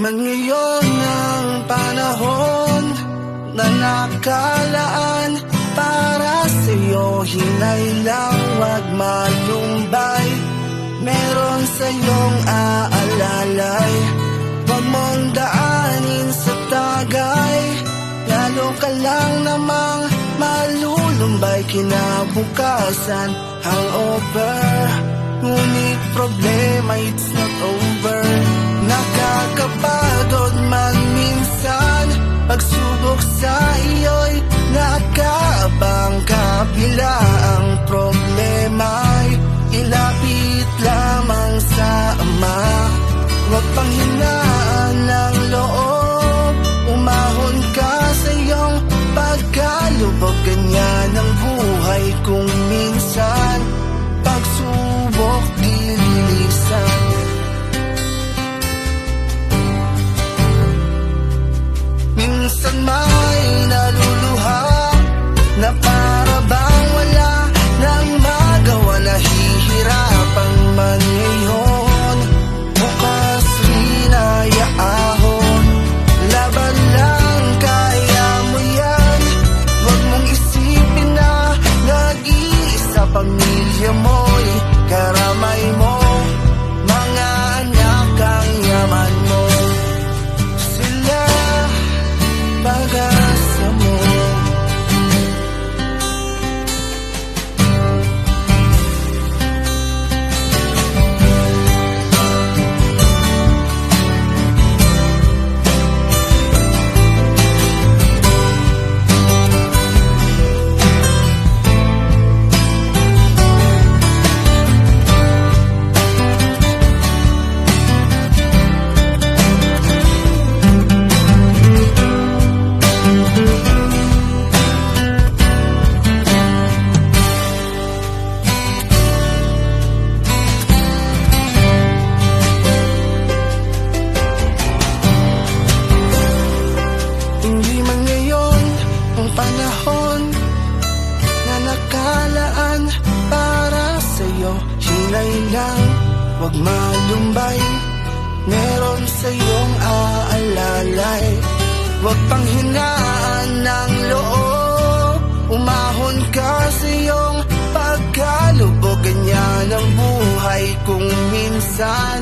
man ngayon ang panahon na nakalaan para sa'yo, hinay lang, wag malumbay. Meron sa'yong aalalay, wag mong daanin sa tagay. Lalo ka lang namang malulumbay, kinabukasan hangover. Ngunit problema, it's not over. Nakakapagod man minsan, pagsubok sa iyo'y nakaabang. Kabila ang problema'y ilapit lamang sa Ama. Huwag pang hinaan ng loob, umahon ka sa iyong pagkalubog. Ganyan ang buhay kung minsan pagsubok dililisan. Minsan may naluluha na para bang wala nang magawa, nahihirapan man ngayon. Bukas rin ay aahon, laban lang, kaya mo yan. Huwag mong isipin na nag-iisa, pamilya mo'y karamay mo. Mga anak ang yaman mo, sila pag-asa mo. Hindi man ngayon ang panahon na nakalaan para sa'yo, hinay lang, wag malumbay. Meron sa'yong aalalay, wag pang hinaan ng loob, umahon ka sa iyong pagkalubog. Ganyan ang buhay kung minsan